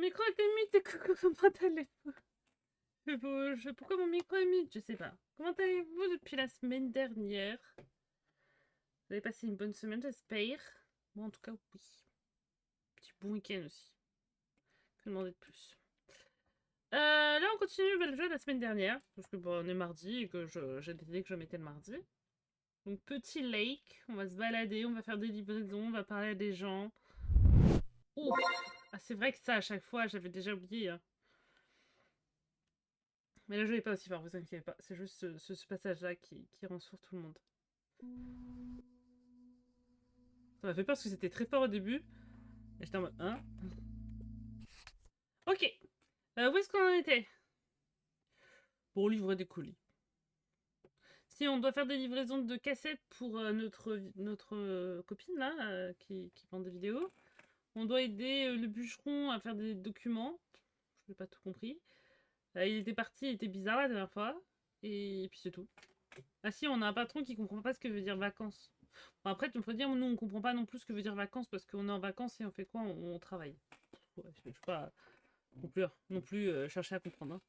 micro était muté, comment allez-vous? Pourquoi mon micro est muté? Je sais pas. Comment allez-vous depuis la semaine dernière? Vous avez passé une bonne semaine, j'espère. Moi, en tout cas, oui. Petit bon week-end aussi. Que demander de plus? Là, on continue le jeu de la semaine dernière. Parce que bon, on est mardi et que j'ai décidé que je mettais le mardi. Donc, petit lake. On va se balader, on va faire des livraisons, on va parler à des gens. Ouf! Ah, c'est vrai que ça, à chaque fois, j'avais déjà oublié. Hein. Mais le jeu est pas aussi fort, vous inquiétez pas. C'est juste ce passage-là qui rend sourd tout le monde. Ça m'a fait peur parce que c'était très fort au début. Et j'étais en mode, hein? Ok. Où est-ce qu'on en était? Pour livrer des colis. Si on doit faire des livraisons de cassettes pour notre copine là, qui vend des vidéos. On doit aider le bûcheron à faire des documents. Je n'ai pas tout compris. Il était parti, il était bizarre la dernière fois. Et puis c'est tout. Ah si, on a un patron qui comprend pas ce que veut dire vacances. Bon, après, tu me ferais dire, nous on comprend pas non plus ce que veut dire vacances parce qu'on est en vacances et on fait quoi? On travaille. Ouais, je ne vais pas non plus chercher à comprendre. Hein.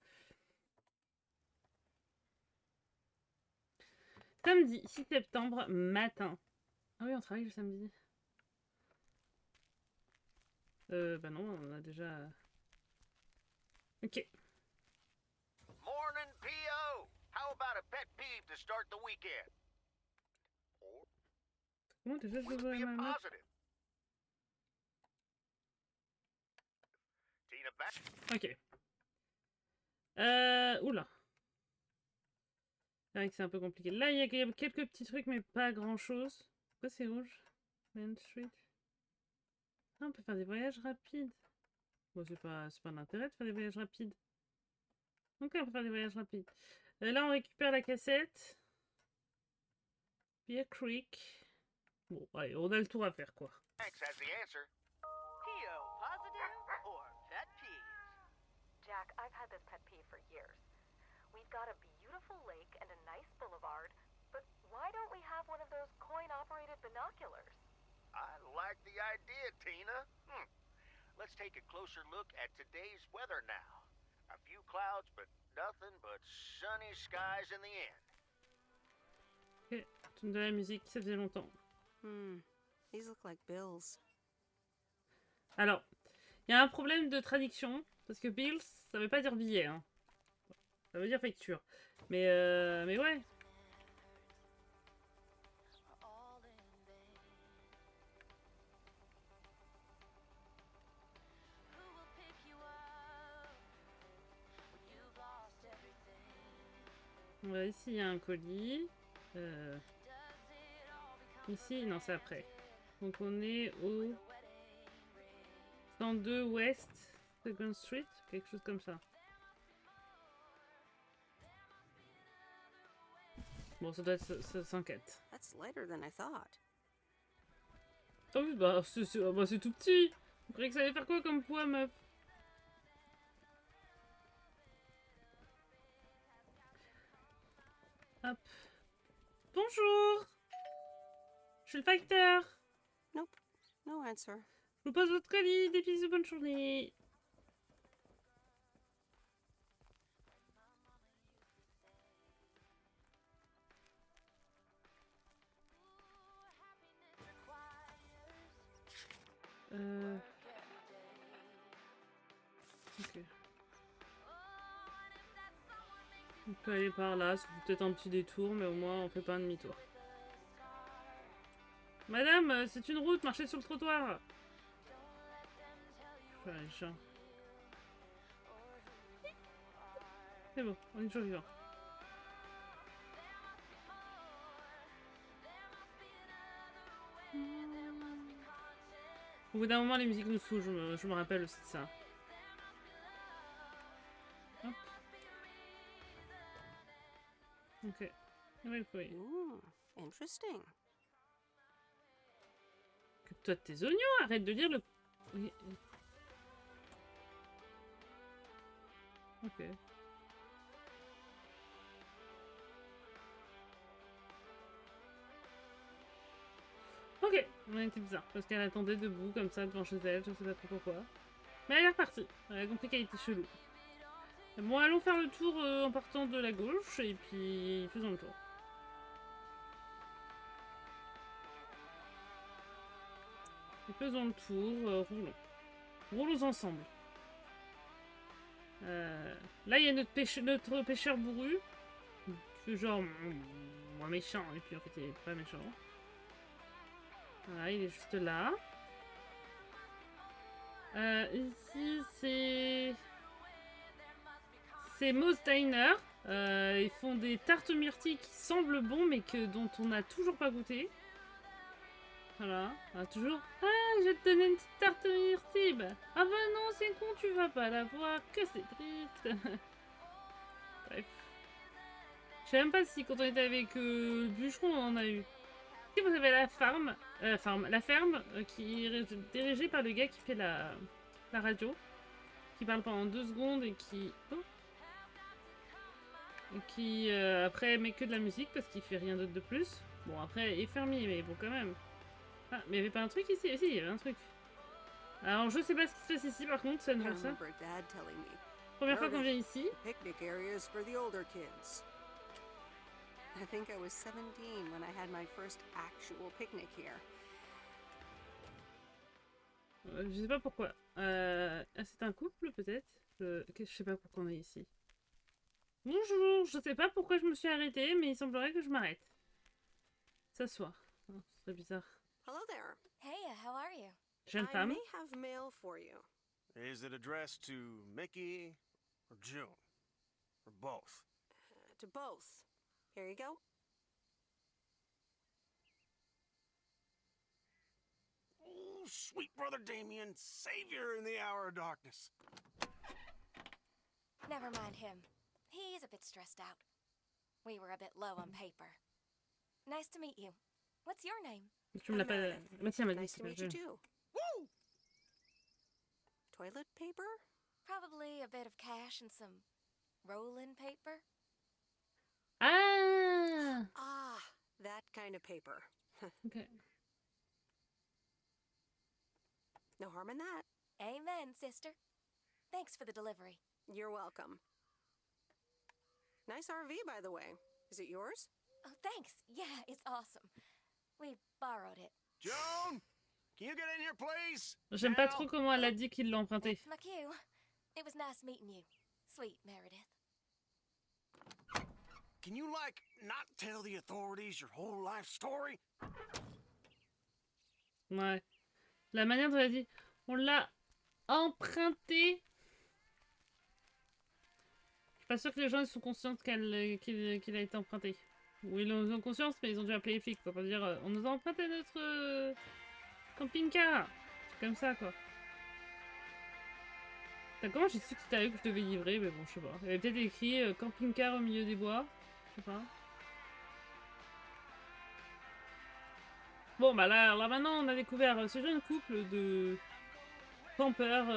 Samedi 6 septembre matin. Ah oui, on travaille le samedi. Bah non, on a déjà... Ok. Morning, P.O. How about a pet peeve to start the weekend? Or Comment déjà je will it vois be a ma map? positive? Tina back. Ok. Oula. C'est vrai que c'est un peu compliqué. Là, il y a quelques petits trucs, mais pas grand-chose. Pourquoi c'est rouge? Main Street. Ah, on peut faire des voyages rapides. Bon, c'est pas un intérêt de faire des voyages rapides. Ok, on peut faire des voyages rapides. Là, on récupère la cassette. Bear Creek. Bon, allez, on a le tour à faire, quoi. Thanks has the answer. P.O. positive or pet peeve? Jack, I've had this pet peeve for years. We've got a beautiful lake and a nice boulevard, but why don't we have one of those coin-operated binoculars? I like the idea, Tina. Let's take a closer look at today's weather now. A few clouds, but nothing but sunny skies in the end. Ok, tu me donnes la musique, ça faisait longtemps. These look like bills. Alors, il y a un problème de traduction, parce que bills, ça veut pas dire billet, hein. Ça veut dire facture. Mais ouais. Ici, il y a un colis. Ici, non, c'est après. Donc, on est au 102 West 2nd Street, quelque chose comme ça. Bon, ça doit être 104. That's lighter than I thought. Ah oui, bah, c'est tout petit. Vous croyez que ça allait faire quoi comme poids, meuf? Hop. Bonjour. Je suis le facteur. Nope, no answer. Je vous pose votre colis. Des bisous, bonne journée. Ok. On peut aller par là, c'est peut-être un petit détour, mais au moins on fait pas un demi-tour. Madame, c'est une route, marchez sur le trottoir. Ouais, chiant. C'est bon, on est toujours vivant. Au bout d'un moment, les musiques nous saoulent, je me rappelle aussi de ça. Hop. Ok. Oui. Interesting. Occupe-toi de tes oignons, arrête de lire le... Oui. Ok. Ok, on était bizarre, parce qu'elle attendait debout comme ça devant chez elle, je sais pas trop pourquoi. Mais elle est repartie. Elle a compris qu'elle était chelou. Bon, allons faire le tour en partant de la gauche et puis faisons le tour. Et faisons le tour, roulons. Roulons ensemble. Là, il y a notre pêcheur bourru. Qui fait genre moins méchant. Et puis en fait, il est pas méchant. Voilà, il est juste là. Ici, c'est Moe's Diner. Ils font des tartes myrtilles qui semblent bons, mais dont on n'a toujours pas goûté. Voilà. Toujours. Ah, je vais te donner une petite tarte myrtille. Ah bah non, c'est con, tu vas pas la voir. Que c'est triste. Bref. Je sais même pas si quand on était avec le bûcheron, on en a eu. Si vous avez la ferme, qui est dirigée par le gars qui fait la radio, qui parle pendant 2 secondes et qui après met que de la musique parce qu'il fait rien d'autre de plus. Bon, après, il est fermier, mais bon, quand même. Ah, mais il y avait pas un truc ici? Si, il y avait un truc. Alors, je sais pas ce qui se passe ici, par contre, ça nous ça. Première fois qu'on vient ici. Picnic areas for the older kids. I think I was 17 when I had my first actual picnic here. Je sais pas pourquoi. C'est un couple, peut-être? Je sais pas pourquoi on est ici. Bonjour, je sais pas pourquoi je me suis arrêtée, mais il semblerait que je m'arrête. S'asseoir. Oh, ce serait bizarre. Hello there. Hey, how are you? Jeune I femme. may have mail for you. Is it addressed to Mickey or June? Or both? To both. Here you go. Oh, sweet brother Damien, savior in the hour of darkness. Never mind him. He's a bit stressed out. We were a bit low on paper. Nice to meet you. What's your name? Tu me l'as pas... Mathia m'a dit Nice que to meet you too. Woo! Toilet paper? Probably a bit of cash and some rolling paper. Ah! Ah, that kind of paper. Ok. No harm in that. Amen, sister. Thanks for the delivery. You're welcome. Nice RV, by the way. Is it yours? Oh, thanks. Yeah, it's awesome. We borrowed it. Joan, can you get in here, please? J'aime pas Now? trop comment elle a dit qu'il l'a emprunté. That's my cue. It was nice meeting you, sweet Meredith. Can you, like, not tell the authorities your whole life story? Ouais. La manière dont elle a dit, on l'a emprunté. Je suis pas sûre que les gens ils sont conscients qu'il a été emprunté. Ou ils en ont conscience, mais ils ont dû appeler les flics, quoi, pour dire on nous a emprunté notre camping-car. C'est comme ça, quoi. T'as comment j'ai su que c'était à eux que je devais livrer, mais bon, je sais pas. Il y avait peut-être écrit camping-car au milieu des bois. Je sais pas. Bon, bah là maintenant, on a découvert ce jeune couple de campeurs.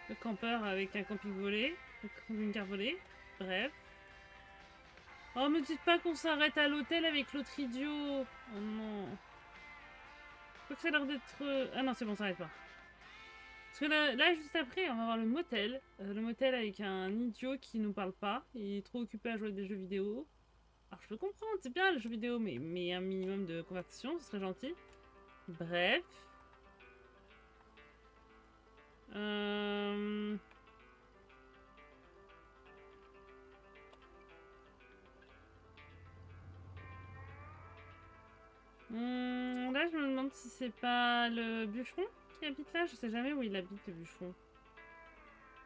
De campeurs avec un camping-car volé. Bref. Oh, me dites pas qu'on s'arrête à l'hôtel avec l'autre idiot. Oh non. Je crois que ça a l'air d'être... Ah non, c'est bon, ça n'arrête pas. Parce que là, juste après, on va voir le motel. Le motel avec un idiot qui nous parle pas. Il est trop occupé à jouer à des jeux vidéo. Alors, je peux comprendre, c'est bien les jeux vidéo, mais un minimum de conversation, ce serait gentil. Bref. Là, je me demande si c'est pas le bûcheron qui habite là. Je sais jamais où il habite, le bûcheron.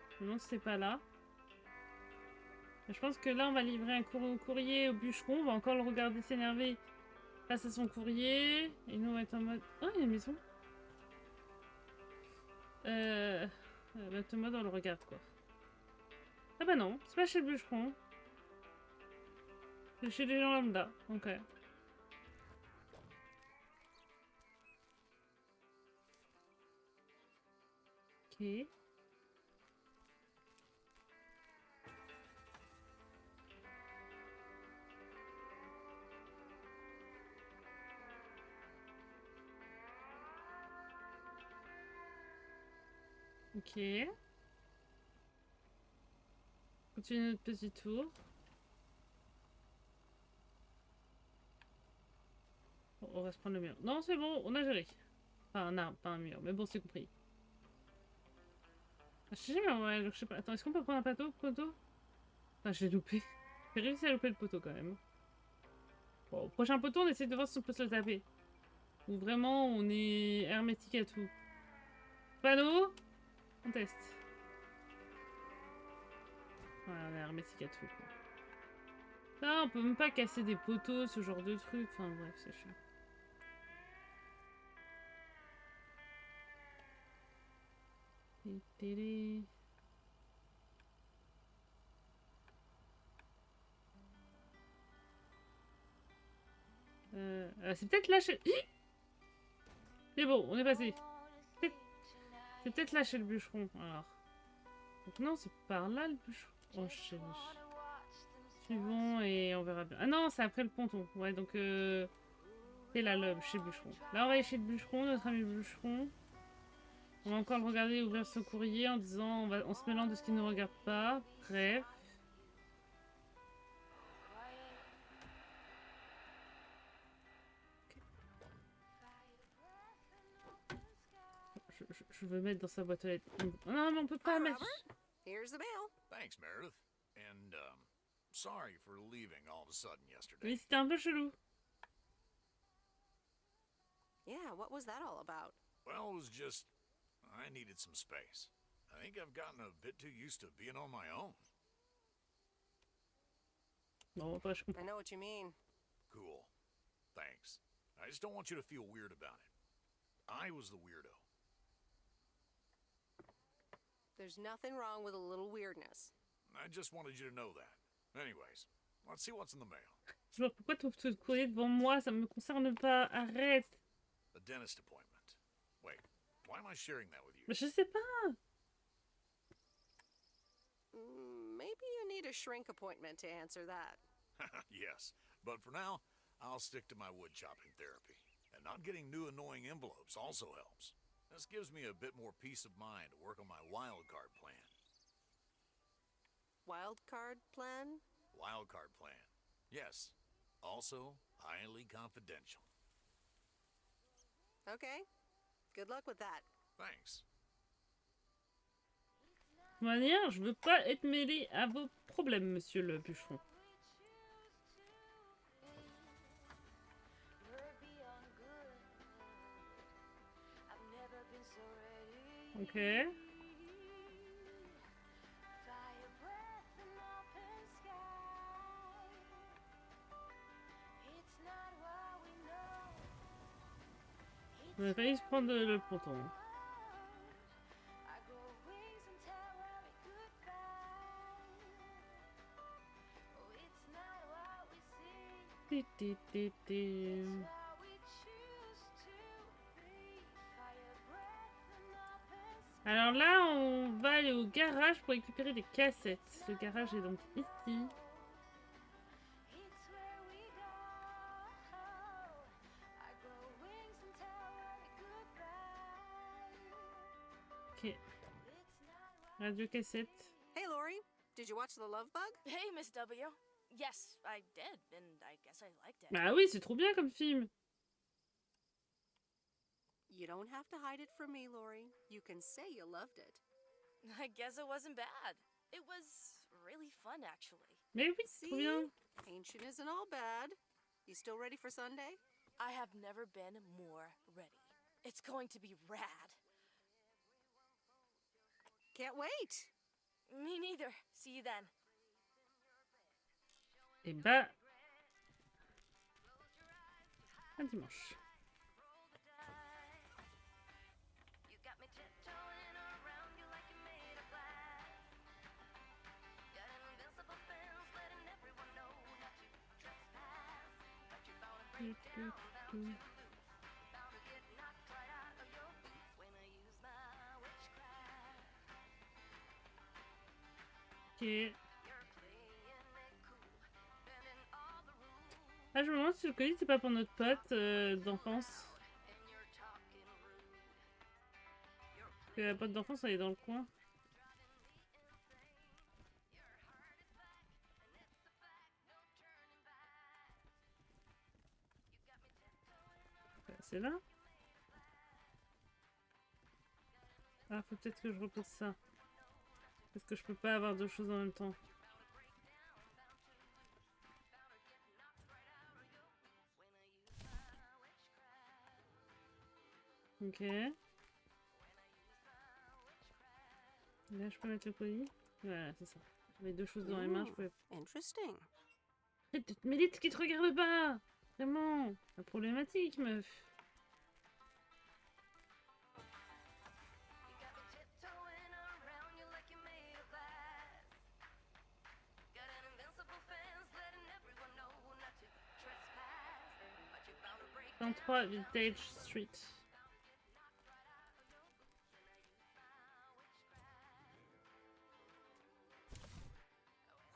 Je me demande si c'est pas là. Je pense que là, on va livrer un courrier au bûcheron. On va encore le regarder s'énerver face à son courrier. Et nous, on va être en mode... Oh, il y a une maison. On va être en mode, on le regarde, quoi. Ah bah non, c'est pas chez le bûcheron. C'est chez les gens lambda. Ok. Ok. Ok. Continue notre petit tour. Bon, on va se prendre le mur. Non, c'est bon, on a géré. Enfin, un arbre, pas un mur. Mais bon, c'est compris. Ah, je sais jamais, ouais, je sais pas. Attends, est-ce qu'on peut prendre un poteau? Ah, j'ai loupé. J'ai réussi à louper le poteau quand même. Bon, au prochain poteau, on essaie de voir si on peut se le taper. Ou vraiment, on est hermétique à tout. Panneau? On teste. Ouais, on est hermétique à tout, quoi. Non, on peut même pas casser des poteaux, ce genre de truc. Enfin, bref, c'est chiant. Télé. C'est peut-être là chez... C'est bon, on est passé. C'est peut-être là chez le bûcheron, alors. Donc non, c'est par là le bûcheron. Oh, chérie. Suivons et on verra bien. Ah non, c'est après le ponton. Ouais, donc c'est là, chez le bûcheron. Là, on va aller chez le bûcheron, notre ami le bûcheron. On va encore le regarder ouvrir son courrier en disant... On se mêlant de ce qui ne nous regarde pas. Bref. Je veux mettre dans sa boîte aux lettres. Non, mais on peut pas Hi, mettre... Robert. Here's the mail. Thanks, Meredith. And, sorry for leaving all of a sudden yesterday. Oui, c'était un peu chelou. Yeah, what was that all about? Well, it was just... I needed some space. I think I've gotten a bit too used to being on my own. Non, pas, je I comprends. know what you mean. Cool. Thanks. I just don't want you to feel weird about it. I was the weirdo. There's nothing wrong with a little weirdness. I just wanted you to know that. Anyways, let's see what's in the mail. Genre, pourquoi tu ouvres ce courrier devant moi? Ça me concerne pas. Arrête. A dentist appointment. Wait, why am I sharing that with you? Mais je sais pas. Maybe you need a shrink appointment to answer that. Yes, but for now, I'll stick to my wood chopping therapy. And not getting new annoying envelopes also helps. This gives me a bit more peace of mind to work on my wildcard plan. Wildcard plan? Wildcard plan. Yes. Also, highly confidential. Okay. Good luck with that. Thanks. De toute manière, je veux pas être mêlé à vos problèmes, monsieur le bûcheron. Ok. On a failli se prendre le ponton. Ti, ti, ti, ti. Alors là, on va aller au garage pour récupérer des cassettes. Le garage est donc ici. Ok. Radio cassette. Hey, Lori. Did you watch The Love Bug? Hey, Miss W. Yes, I did, and I guess I liked it. Bah oui, c'est trop bien comme film. You don't have to hide it from me, Lori. You can say you loved it. I guess it wasn't bad. It was really fun, actually. Mais oui, c'est trop bien. Ancient isn't all bad. You still ready for Sunday? I have never been more ready. It's going to be rad. Can't wait. Me neither. See you then. Et bah... un dimanche. Ok. Ah, je me demande si le colis c'est pas pour notre pote d'enfance. que la pote d'enfance, elle est dans le coin. C'est là. Ah, faut peut-être que je repose ça. Parce que je peux pas avoir deux choses en même temps. Ok. Là, je peux mettre le colis. Voilà, c'est ça. J'avais deux choses dans les mains, je pouvais... Interesting. Arrête de te mêler de ce qui te regarde pas. Vraiment. La problématique, meuf. « 23 Vintage Street. »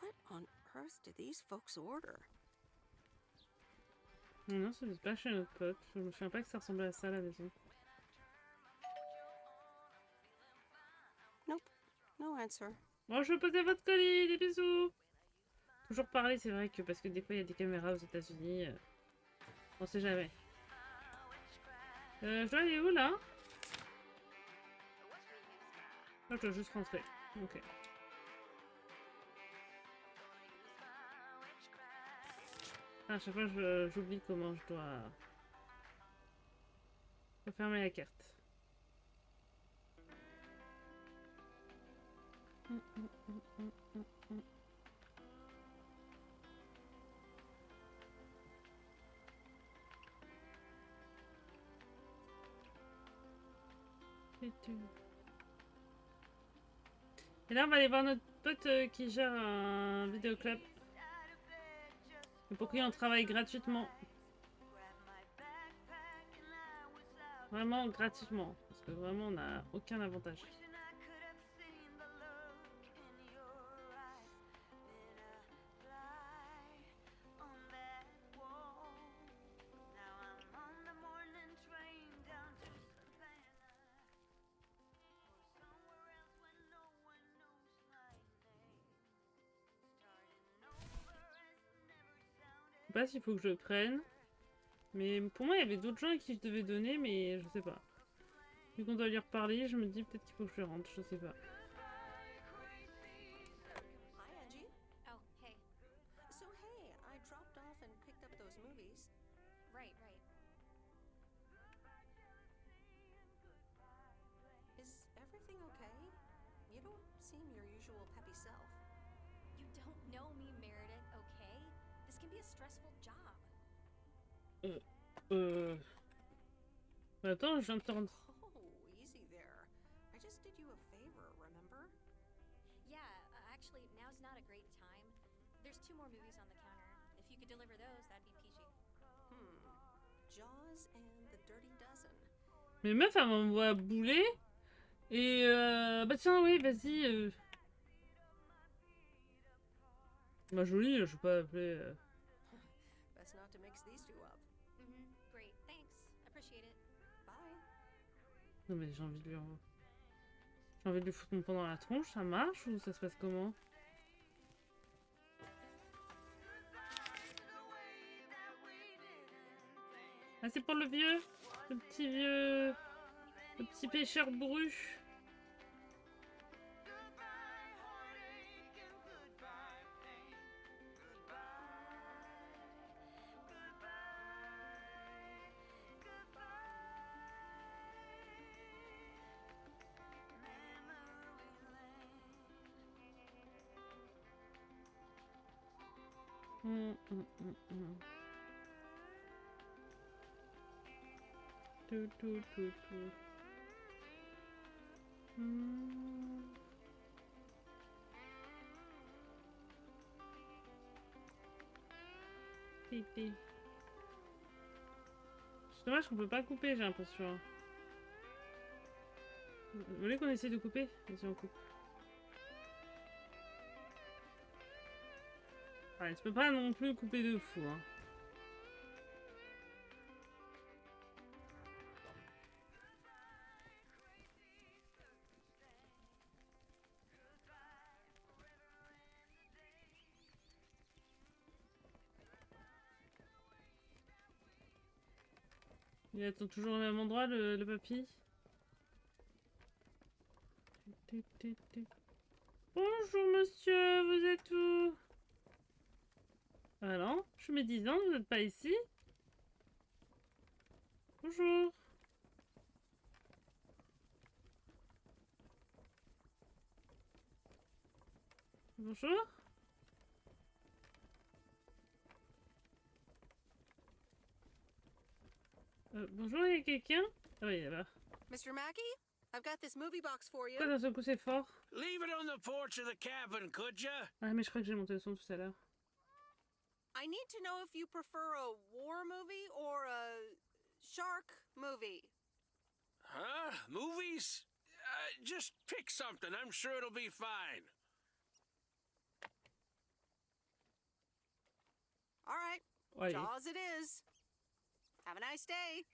What on earth did these folks order? Non, c'est pas chez notre pote. Je me souviens pas que ça ressemblait à ça à la maison. Nope. No answer. Bon, je vais poser votre colis. Des bisous. Toujours parler, c'est vrai que parce que des fois il y a des caméras aux États-Unis. On sait jamais. Je dois aller où là? Je dois juste rentrer. Ok. À chaque fois j'oublie comment je dois refermer la carte. Et là on va aller voir notre pote qui gère un vidéoclub. Pour qui on travaille gratuitement. Vraiment gratuitement. Parce que vraiment on n'a aucun avantage. Je sais pas s'il faut que je le prenne. Mais pour moi, il y avait d'autres gens à qui je devais donner, mais je sais pas. Vu qu'on doit lui reparler, je me dis peut-être qu'il faut que je le rentre, je sais pas. Hi, Angie. Oh, hey. So, hey, I dropped off and picked up those movies. Right. Is everything okay? You don't seem your usual peppy self. You don't know me, Meredith, okay? This can be a stressful job. Attends, je viens de te rendre. Oh, easy there. I just did you a favor, remember? Yeah, actually, now's not a great time. There's 2 more movies on the counter. If you could deliver those, that'd be peachy. Jaws and the Dirty Dozen. Mais meuf, elle m'envoie bouler. Et bah tiens, oui, vas-y. Ma jolie, je vais pas appeler. Best not to mix these two up. Great, thanks. Appreciate it. Bye. Non mais j'ai envie de lui... J'ai envie de lui foutre mon poing dans la tronche, ça marche ou ça se passe comment? Ah c'est pour le vieux? Le petit vieux... Le petit pêcheur bourru. Tout. Pipi. C'est dommage qu'on peut pas couper, j'ai l'impression. Vous voulez qu'on essaie de couper? Vas-y, on coupe. Ouais, tu peux pas non plus couper de fou, hein. Il attend toujours au même endroit, le papy. Bonjour monsieur, vous êtes où? Ah non, je suis médisante, vous n'êtes pas ici? Bonjour. Bonjour. Bonjour, il y a quelqu'un? Ah oui, là. Mr. Mackey, I've got this movie box for you. Pourquoi d'un seul coup c'est fort? Leave it on the porch of the cabin, could ya? Ah mais je crois que j'ai monté le son tout à l'heure. I need to know if you prefer a war movie or a shark movie. Huh? Movies? Just pick something. I'm sure it'll be fine. All right, Ouais, allez. Jaws it is. Have a nice day.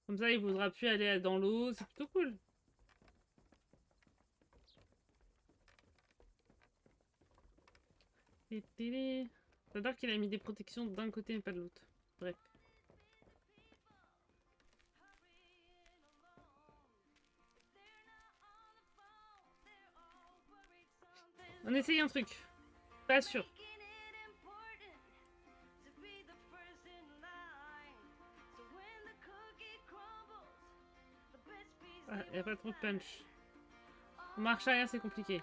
Comme ça, il voudra plus aller dans l'eau. C'est plutôt cool. J'adore qu'il a mis des protections d'un côté mais pas de l'autre. Bref. On essaye un truc. Pas sûr. Ah, y a pas trop de punch. En marche arrière, c'est compliqué.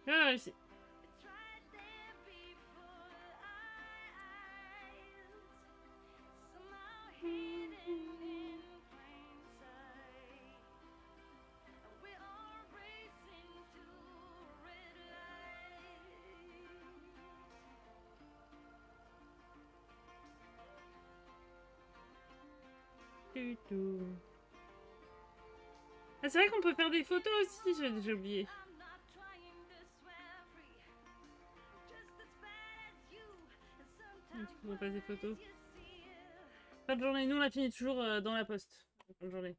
Ah, on a réussi. Ah, c'est vrai qu'on peut faire des photos aussi, j'ai déjà oublié. On passe des photos. Fin de journée, nous on a fini toujours dans la poste. Fin de journée.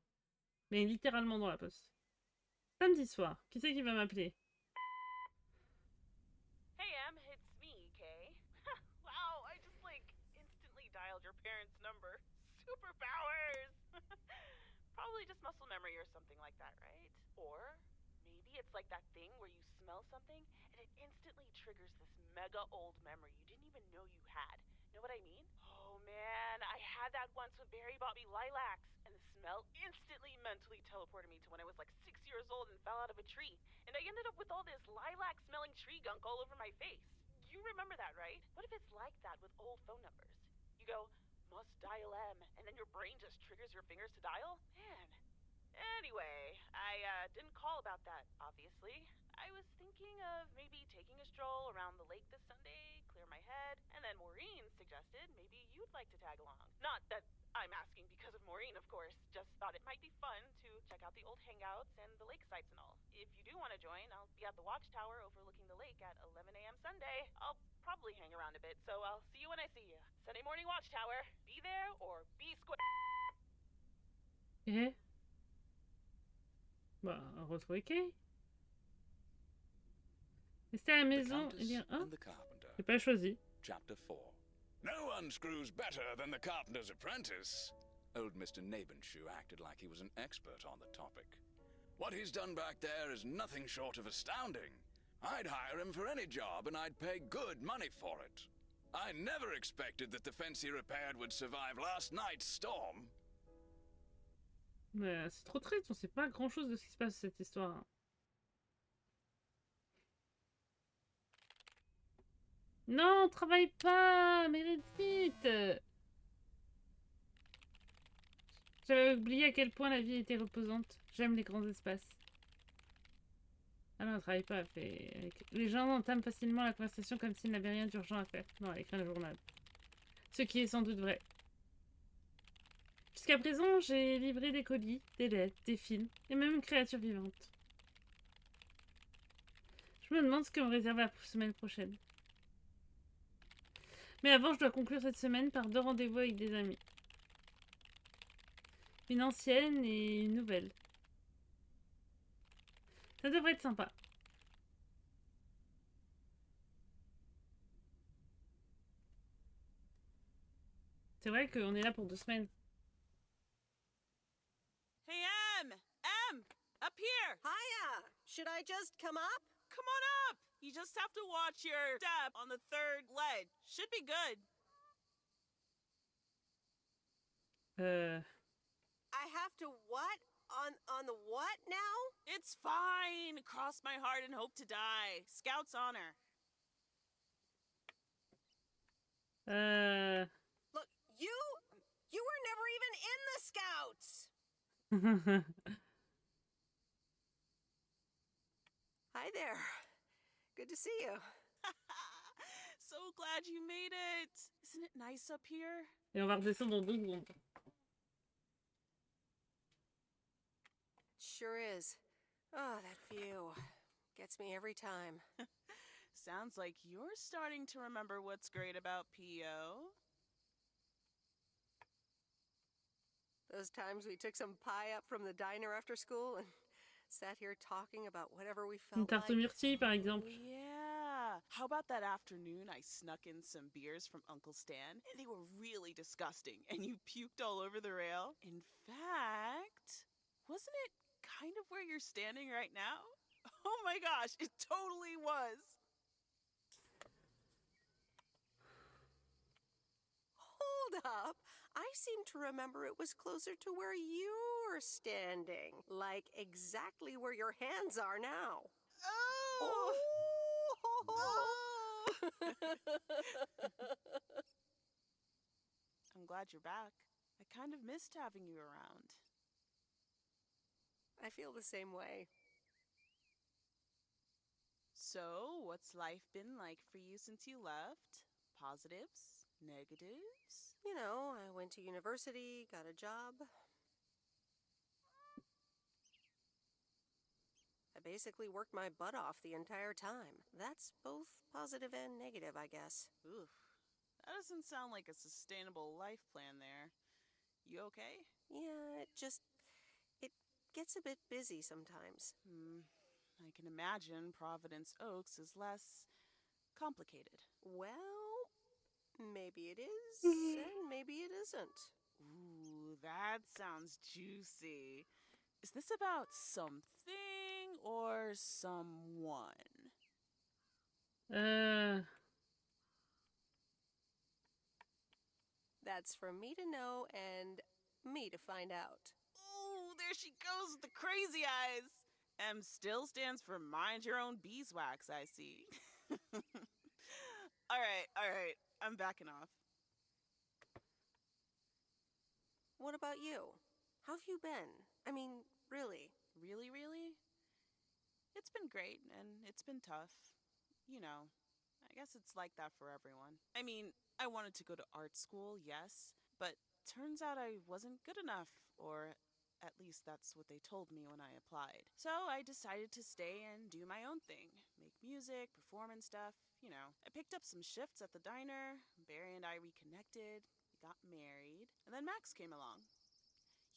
Mais littéralement dans la poste. Samedi soir, qui c'est qui va m'appeler? Hey Em, it's me, Kay. Wow, I just instantly dialed your parents' number. Superpowers! Probably just muscle memory or something like that, right? Or maybe it's like that thing where you smell something and it instantly triggers this mega old memory you didn't even know you had. Know what I mean? Oh man, I had that once when Barry bought me lilacs, and the smell instantly mentally teleported me to when I was 6 years old and fell out of a tree. And I ended up with all this lilac-smelling tree gunk all over my face. You remember that, right? What if it's like that with old phone numbers? You go, must dial M, and then your brain just triggers your fingers to dial? Man. Anyway, I didn't call about that, obviously. I was thinking of maybe taking a stroll around the lake this Sunday, clear my head, and then Maureen suggested maybe you'd like to tag along. Not that I'm asking because of Maureen, of course, just thought it might be fun to check out the old hangouts and the lake sites and all. If you do want to join, I'll be at the watchtower overlooking the lake at 11 a.m. Sunday. I'll probably hang around a bit, so I'll see you when I see you. Sunday morning watchtower. Be there or be square. Eh? Bah, retrouver Kay. Rester à la maison et lire un. J'ai pas choisi. Chapter 4. No one screws better than the carpenter's apprentice. Old Mr. Nabenshoe acted like he was an expert on the topic. What he's done back there is nothing short of astounding. I'd hire him for any job and I'd pay good money for it. I never expected that the fence he repaired would survive last night's storm. Mais c'est trop triste, on sait pas grand chose de ce qui se passe dans cette histoire. Non, travaille pas, Meredith. J'avais oublié à quel point la vie était reposante. J'aime les grands espaces. Ah non, travaille pas. Les gens entament facilement la conversation comme s'ils n'avaient rien d'urgent à faire. Non, écrire un journal. Ce qui est sans doute vrai. Jusqu'à présent, j'ai livré des colis, des lettres, des films, et même une créature vivante. Je me demande ce que me réserve la semaine prochaine. Mais avant, je dois conclure cette semaine par 2 rendez-vous avec des amis. Une ancienne et une nouvelle. Ça devrait être sympa. C'est vrai qu'on est là pour 2 semaines. Hey, M! M! Up here! Hiya! Should I just come up? Come on up! You just have to watch your step on the third ledge. Should be good. I have to what? On the what now? It's fine. Cross my heart and hope to die. Scout's honor. Look, you were never even in the Scouts. Hi there. Good to see you. So glad you made it. Isn't it nice up here? Et on va redescendre dans 2 secondes. Sure is. Oh, that view. Gets me every time. Sounds like you're starting to remember what's great about PO. Those times we took some pie up from the diner after school and sat here talking about whatever we Une felt tarte like. myrtille, par exemple. Yeah. How about that afternoon I snuck in some beers from Uncle Stan? And they were really disgusting, and you puked all over the rail. In fact, wasn't it kind of where you're standing right now? Oh my gosh, it totally was. Hold up. I seem to remember it was closer to where you were standing. Like exactly where your hands are now. Oh! I'm glad you're back. I kind of missed having you around. I feel the same way. So, what's life been like for you since you left? Positives? Negatives? You know, I went to university, got a job. I basically worked my butt off the entire time. That's both positive and negative, I guess. Oof. That doesn't sound like a sustainable life plan there. You okay? Yeah, it gets a bit busy sometimes. I can imagine Providence Oaks is less complicated. Well, maybe it is, and maybe it isn't. Ooh, that sounds juicy. Is this about something or someone? That's for me to know and me to find out. Ooh, there she goes with the crazy eyes. M still stands for mind your own beeswax, I see. All right, I'm backing off. What about you? How have you been? I mean, really? Really? It's been great, and it's been tough. You know, I guess it's like that for everyone. I mean, I wanted to go to art school, yes, but turns out I wasn't good enough, or at least that's what they told me when I applied. So I decided to stay and do my own thing. Make music, perform and stuff, you know. I picked up some shifts at the diner, Barry and I reconnected, we got married, and then Max came along.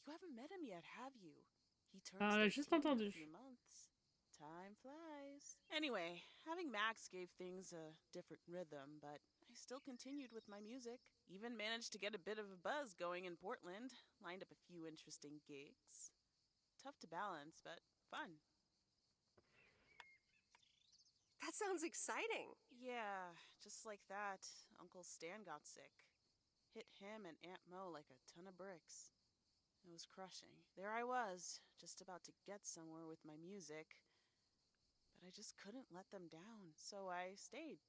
You haven't met him yet, have you? He turns 13 in a few months. Time flies. Anyway, having Max gave things a different rhythm, but I still continued with my music. Even managed to get a bit of a buzz going in Portland. Lined up a few interesting gigs. Tough to balance, but fun. That sounds exciting. Yeah, just like that, Uncle Stan got sick. Hit him and Aunt Mo like a ton of bricks. It was crushing. There I was, just about to get somewhere with my music. But I just couldn't let them down, so I stayed.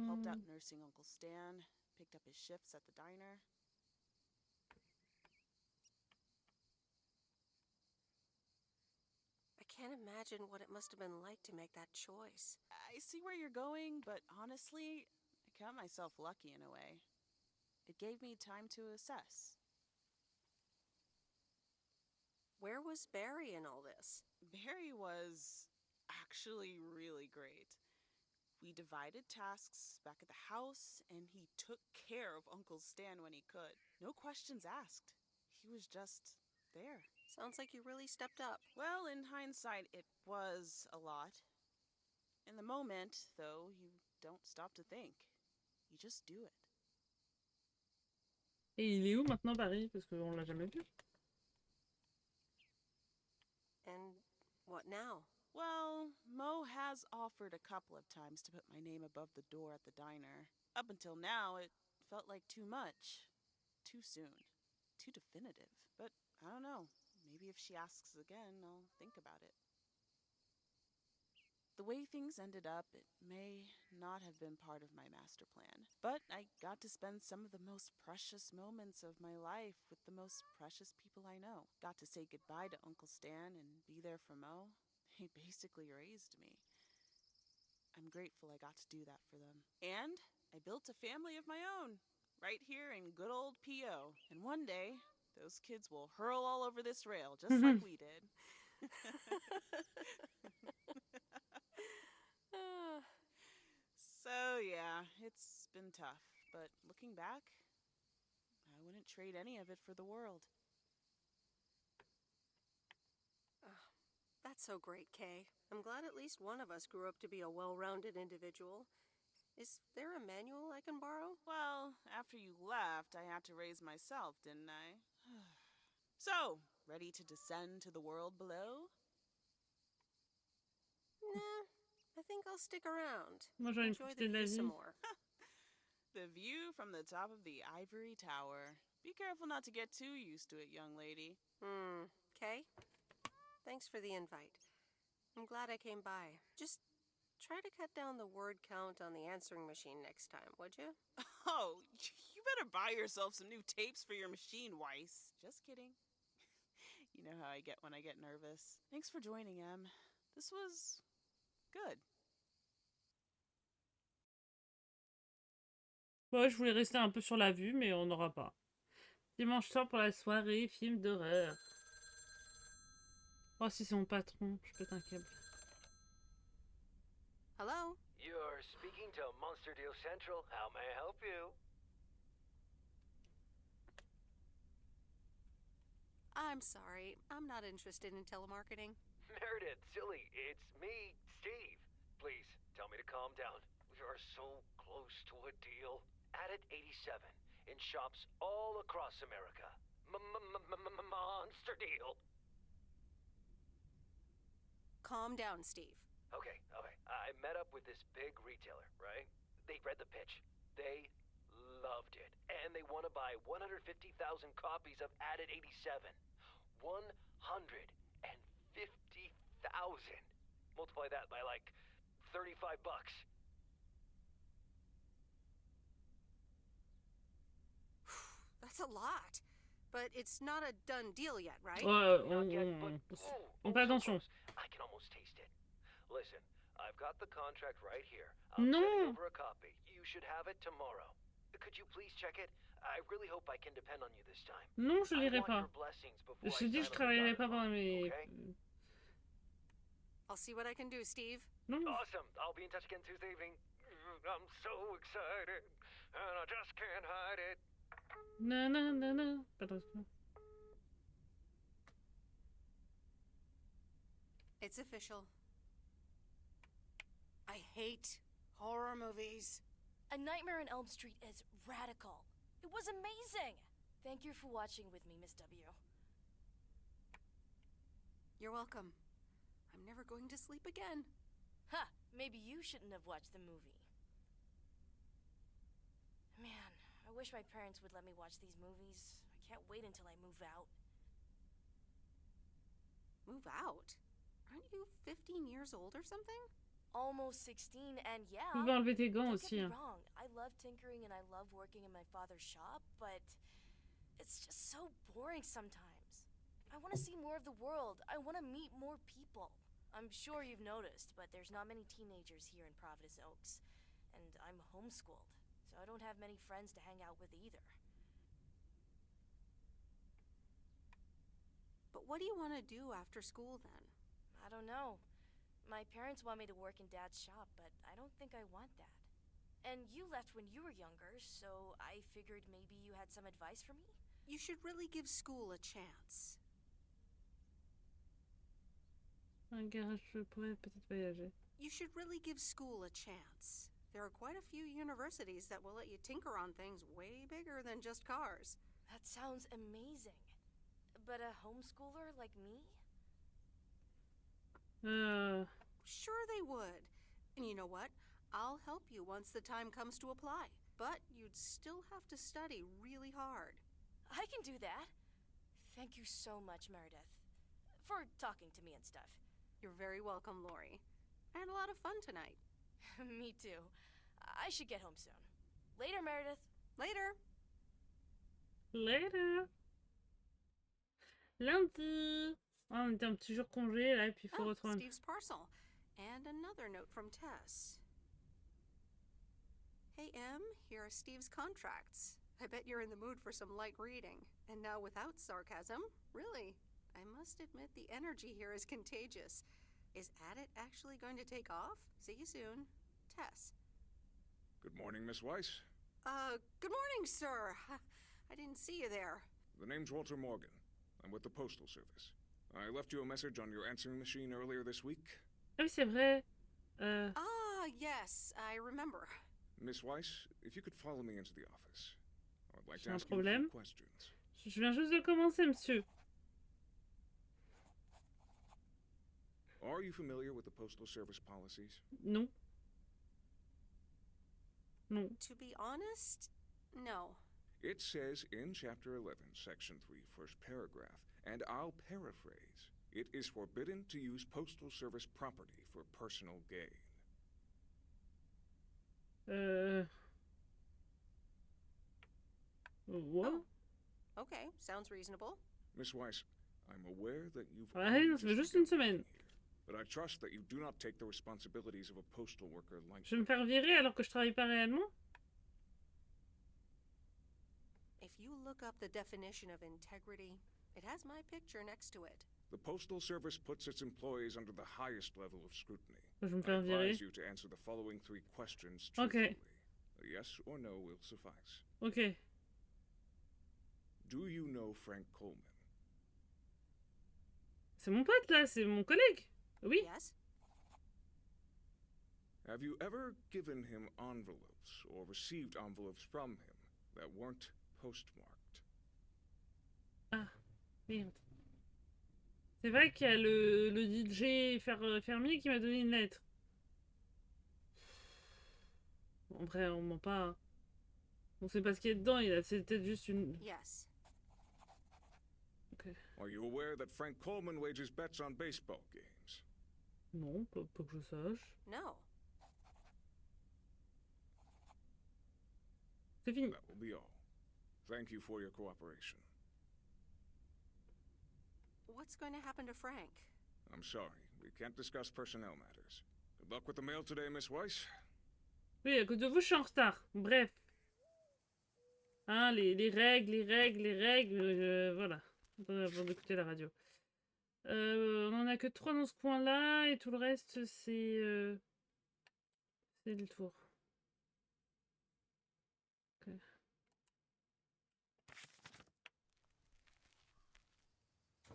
Helped out nursing Uncle Stan, picked up his shifts at the diner. I can't imagine what it must have been like to make that choice. I see where you're going, but honestly, I count myself lucky in a way. It gave me time to assess. Where was Barry in all this? Barry was actually really great. We divided tasks back at the house, and he took care of Uncle Stan when he could. No questions asked. He was just there. Sounds like you really stepped up. Well, in hindsight, it was a lot. In the moment, though, you don't stop to think. You just do it. Et il est où maintenant, Paris? Parce qu'on l'a jamais vu. And what now? Well, Mo has offered a couple of times to put my name above the door at the diner. Up until now, it felt like too much. Too soon. Too definitive. But I don't know. Maybe if she asks again, I'll think about it. The way things ended up, it may not have been part of my master plan. But I got to spend some of the most precious moments of my life with the most precious people I know. Got to say goodbye to Uncle Stan and be there for Mo. He basically raised me. I'm grateful I got to do that for them. And I built a family of my own, right here in good old P.O. And one day, those kids will hurl all over this rail, just like we did. So, yeah, it's been tough. But looking back, I wouldn't trade any of it for the world. That's so great, Kay. I'm glad at least one of us grew up to be a well-rounded individual. Is there a manual I can borrow? Well, after you left, I had to raise myself, didn't I? So, ready to descend to the world below? Nah, I think I'll stick around. Moi, j'ai envie de Enjoy profiter the de la view vie. some more. The view from the top of the ivory tower. Be careful not to get too used to it, young lady. Kay? Thanks for the invite. I'm glad I came by. Just try to cut down the word count on the answering machine next time, would you? Oh, you better buy yourself some new tapes for your machine, Weiss. Just kidding. You know how I get when I get nervous. Thanks for joining, Em. This was good. Ouais, je voulais rester un peu sur la vue, mais on n'aura pas. Dimanche soir pour la soirée, film d'horreur. Oh, si c'est mon patron, je pète un câble. Hello? You're speaking to Monster Deal Central. How may I help you? I'm sorry. I'm not interested in telemarketing. Meredith, silly, it's me, Steve. Please, tell me to calm down. We are so close to a deal. Added 87 in shops all across America. Monster Deal. Calm down, Steve. Okay. I met up with this big retailer, right? They read the pitch. They loved it. And they want to buy 150,000 copies of Added 87. 150,000. Multiply that by like $35. That's a lot. But it's not a done deal yet, right? Not yet, but On fait attention. I can almost taste it. Listen, I've got the contract right here. I'm sending Non. over a copy. You should have it tomorrow. Could you please check it? I really hope I can depend on you this time. Non, je I lirai want pas. your blessings before Je I t'ai dit, je sign on the travaillerai dotted pas pendant line, mes... okay? I'll see what I can do, Steve. Non. Awesome. I'll be in touch again Tuesday evening. I'm so excited, and I just can't hide it. Na na na na. Pas attention. It's official. I hate horror movies. A Nightmare on Elm Street is radical. It was amazing! Thank you for watching with me, Miss W. You're welcome. I'm never going to sleep again. Ha! Maybe you shouldn't have watched the movie. Man, I wish my parents would let me watch these movies. I can't wait until I move out. Move out? Aren't you 15 years old or something? Almost 16, and yeah. Tu peux enlever tes gants Don't aussi. get me Hein. wrong. I love tinkering and I love working in my father's shop, but it's just so boring sometimes. I want to see more of the world. I want to meet more people. I'm sure you've noticed, but there's not many teenagers here in Providence Oaks, and I'm homeschooled, so I don't have many friends to hang out with either. But what do you want to do after school then? I don't know. My parents want me to work in Dad's shop, but I don't think I want that. And you left when you were younger, so I figured maybe you had some advice for me? You should really give school a chance. Un garage, je pourrais peut-être voyager. You should really give school a chance. There are quite a few universities that will let you tinker on things way bigger than just cars. That sounds amazing. But a homeschooler like me? Sure they would. And you know what? I'll help you once the time comes to apply. But you'd still have to study really hard. I can do that. Thank you so much, Meredith, for talking to me and stuff. You're very welcome, Lori. I had a lot of fun tonight. Me too. I should get home soon. Later, Meredith. Later. Later. Lundi. Ah, on était un petit jour congé là, et puis il faut retrouver. Steve's parcel. And another note from Tess. Hey, Em, here are Steve's contracts. I bet you're in the mood for some light reading. And now without sarcasm, really, I must admit the energy here is contagious. Is Addit actually going to take off? See you soon. Tess. Good morning, Miss Weiss. Good morning, sir. I didn't see you there. The name's Walter Morgan. I'm with the Postal Service. I left you a message on your answering machine earlier this week. Ah oui, c'est vrai. Yes, I remember. Miss Weiss, if you could follow me into the office. I'd like to J'ai un ask you a few problème. questions. Je viens juste de commencer, monsieur. Are you familiar with the Postal Service policies? Non. Non. To be honest, no. It says in Chapter 11, Section 3, first paragraph, and I'll paraphrase, it is forbidden to use Postal Service property for personal gain. What? Oh. Okay, sounds reasonable. Miss Weiss, I'm aware that you've Ouais, only non, ça fait just juste une begun semaine. here, but I trust that you do not take the responsibilities of a postal worker lightly. Je vais me faire virer alors que je travaille pas réellement? If you look up the definition of integrity, it has my picture next to it. The Postal Service puts its employees under the highest level of scrutiny. Je vais me I faire virer. advise you to answer the following 3 questions Ok. truthfully. A yes or no will suffice. Ok. Do you know Frank Coleman? C'est mon pote là, c'est mon collègue. Oui. Yes? Have you ever given him envelopes or received envelopes from him that weren't postmarked? Ah, merde. C'est vrai qu'il y a le DJ fermier qui m'a donné une lettre. En vrai, on ment pas. Hein. On sait pas ce qu'il y a dedans, c'est peut-être juste une... Yes. Ok. Are you aware that Frank Coleman wages bets on baseball games? Non, pas que je sache. No. C'est fini. That will be all. Thank you for your cooperation. What's going to happen to Frank? I'm sorry, we can't discuss personnel matters. Good luck with the mail today, Miss Weiss. Oui, à cause de vous, je suis en retard. Bref. Hein, les règles, voilà. Attendez, avant d'écouter la radio. On en a que 3 dans ce coin-là, et tout le reste, c'est le tour. Ok.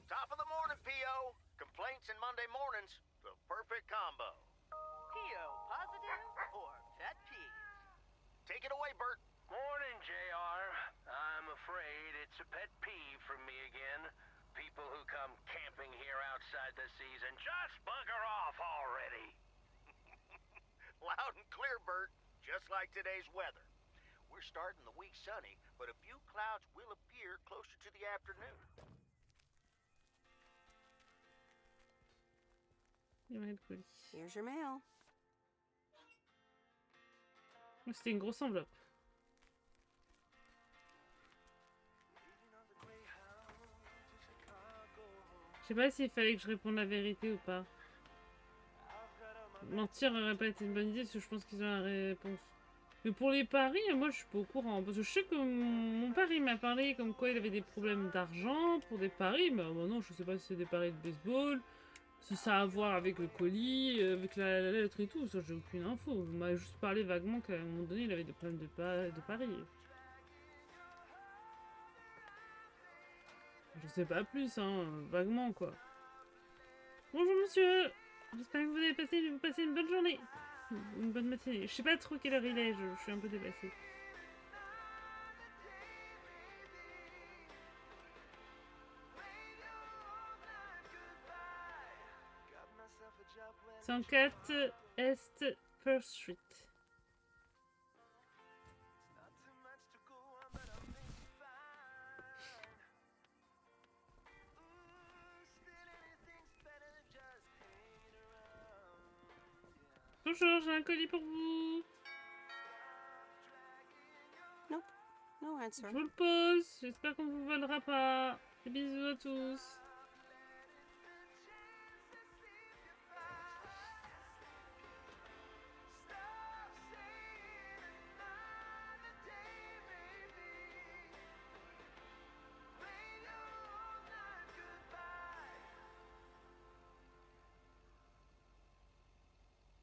Top of the morning, P.O. Complaints and Monday mornings, the perfect combo. P.O. positive or pet peeves? Take it away, Bert. Morning, JR. I'm afraid it's a pet peeve for me again. People who come camping here outside the season. Just bugger off already. Loud and clear, Bert. Just like today's weather. We're starting the week sunny, but a few clouds will appear closer to the afternoon. Here's your mail. C'était une grosse enveloppe. Je sais pas s'il fallait que je réponde la vérité ou pas. Mentir aurait pas été une bonne idée parce que je pense qu'ils ont la réponse. Mais pour les paris, moi je suis pas au courant. Parce que je sais que mon père il m'a parlé comme quoi il avait des problèmes d'argent pour des paris. Mais non, je sais pas si c'est des paris de baseball, si ça a à voir avec le colis, avec la lettre et tout. Ça, j'ai aucune info. On m'a juste parlé vaguement qu'à un moment donné il avait des problèmes de paris. Je sais pas plus, hein, vaguement quoi. Bonjour monsieur, j'espère que vous avez passé une bonne journée. une bonne matinée. Je sais pas trop quelle heure il est, je suis un peu dépassée. C'est en 4 Est First Street. Bonjour, j'ai un colis pour vous. Nope, no answer. Je vous le pose, j'espère qu'on vous volera pas. Des bisous à tous.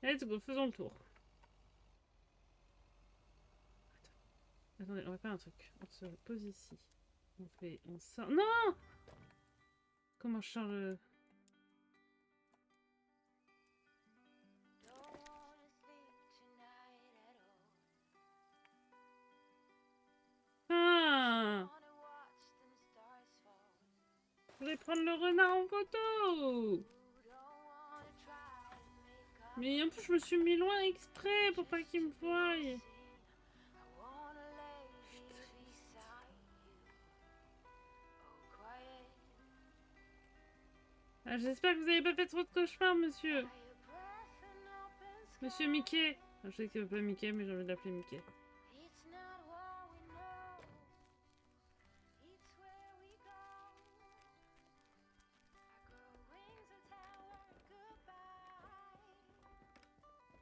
Let's go, faisons le tour. Attendez, on va faire un truc. On se pose ici. On sort. Non! Comment je sors le... Ah! Je voulais prendre le renard en photo! Mais en plus, je me suis mis loin exprès pour pas qu'il me voie. Ah, j'espère que vous avez pas fait trop de cauchemars, monsieur. Monsieur Mickey. Ah, je sais que c'est pas Mickey, mais j'ai envie d'appeler Mickey.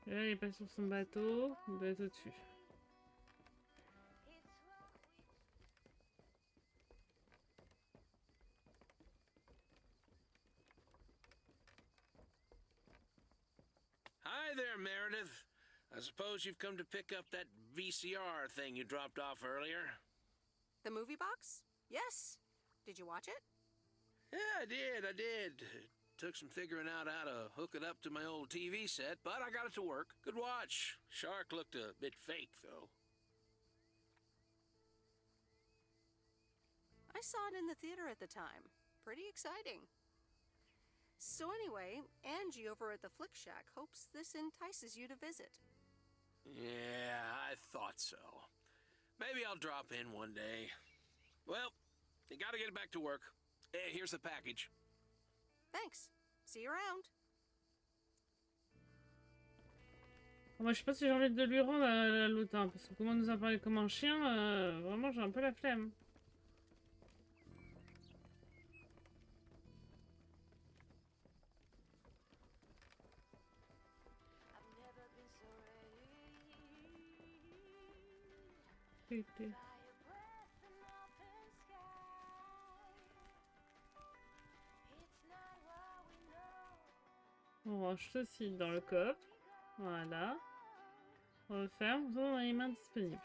Et là, il est pas sur son bateau. Il doit être au-dessus. Hi there, Meredith. I suppose you've come to pick up that VCR thing you dropped off earlier? The movie box? Yes. Did you watch it? Yeah, I did. It took some figuring out how to hook it up to my old TV set, but I got it to work. Good watch. Shark looked a bit fake, though. I saw it in the theater at the time. Pretty exciting. So anyway, Angie over at the Flick Shack hopes this entices you to visit. Yeah, I thought so. Maybe I'll drop in one day. Well, you gotta get back to work. Hey, here's the package. Thanks. See you around. Moi, je sais pas si j'ai envie de lui rendre à l'autre, hein, parce que comment nous a parlé comme un chien, vraiment, j'ai un peu la flemme. On range ceci dans le coffre. Voilà. On referme. Nous avons les mains disponibles.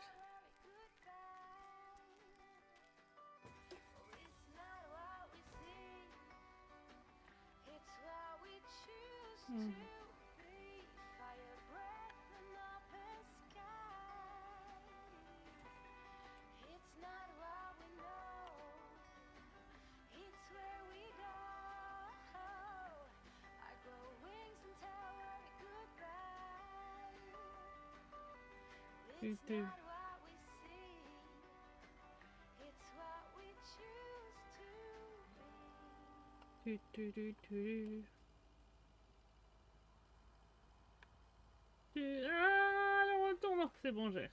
Ah, le retour, c'est bon, j'ai.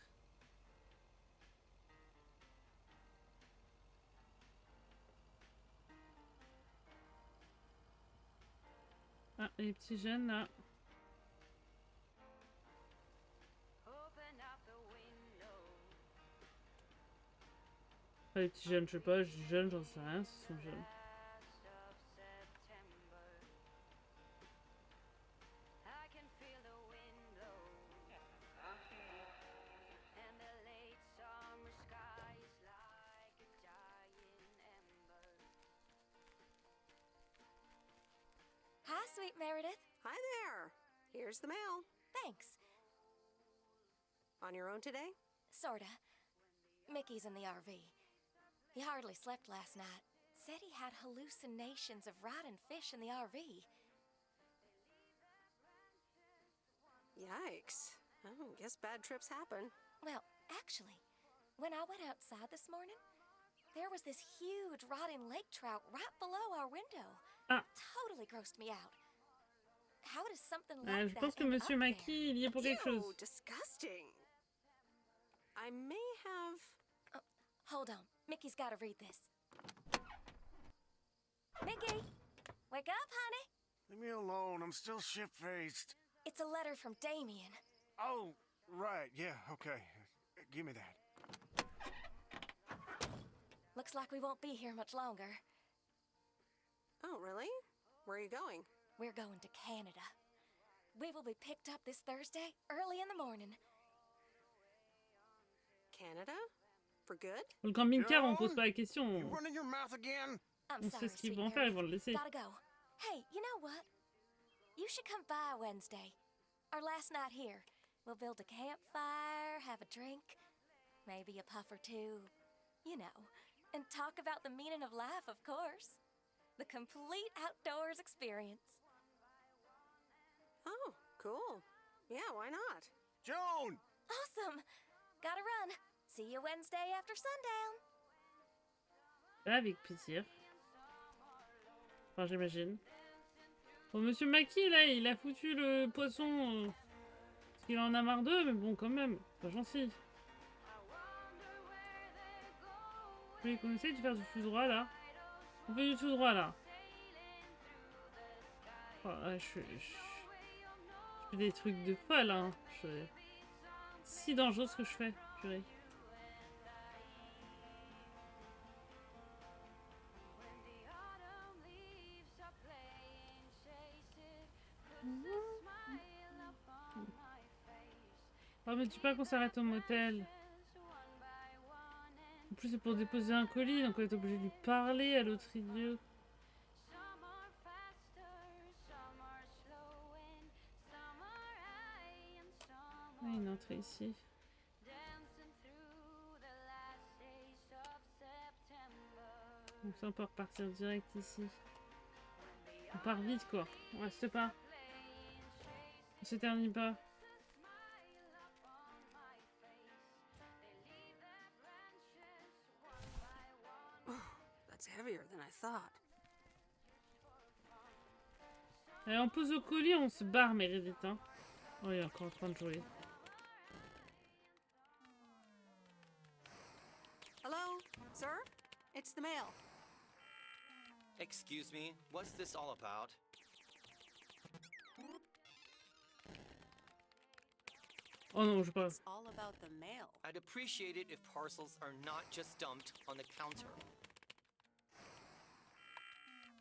Ah, les petits jeunes là. Ah, les petits jeunes, je sais pas, je dis jeunes, j'en sais rien, ce sont jeunes. Hi, sweet Meredith. Hi there. Here's the mail. Thanks. On your own today? Sorta. Mickey's in the RV. He hardly slept last night. Said he had hallucinations of riding fish in the RV. Yikes. Oh, guess bad trips happen. Well, actually, when I went outside this morning, there was this huge rotting lake trout right below our window. Totally grossed me out. How does something like Je that pense que end Monsieur up Maki il y est pour quelque Ew, chose. disgusting. I may have... Oh, hold on. Mickey's got to read this. Mickey! Wake up, honey! Leave me alone. I'm still shit-faced. It's a letter from Damien. Oh, right. Yeah, okay. Give me that. Looks like we won't be here much longer. Oh, really? Where are you going? We're going to Canada. We will be picked up this Thursday, early in the morning. Canada? For good? Le camping-car, on pose pas la question. You running your mouth again? I'm On sorry, sait ce qu'ils sweet vont faire, ils Meredith. vont le laisser. Gotta go. Hey, you know what? You should come by Wednesday. Our last night here. We'll build a campfire, have a drink, maybe a puff or two, you know, and talk about the meaning of life, of course. The complete outdoors experience. Oh, cool. Yeah, why not? Joan! Awesome! Gotta run. See you Wednesday after sundown. Avec plaisir. Enfin, j'imagine. Bon, Monsieur Maki, là, il a foutu le poisson parce qu'il en a marre d'eux, mais bon, quand même, pas gentil. Vous voulez qu'on essaye de faire du tout droit, là? On fait du tout droit, là. Oh, là, je fais des trucs de folle, hein. C'est si dangereux ce que je fais, purée. Oh, mais dis pas qu'on s'arrête au motel. En plus, c'est pour déposer un colis, donc on est obligé de lui parler à l'autre idiot. Ah, une entrée ici. Donc ça, on peut repartir direct ici. On part vite, quoi. On reste pas. On s'éternise pas. That's heavier than I thought. Allez, on pose au colis, on se barre, Meredith. Hein. Oh, il est encore en train de jouer. Hello, sir? It's the mail. Excuse me, what's this all about? Oh non, je pas. It's all about the mail. I'd appreciate it if parcels are not just dumped on the counter.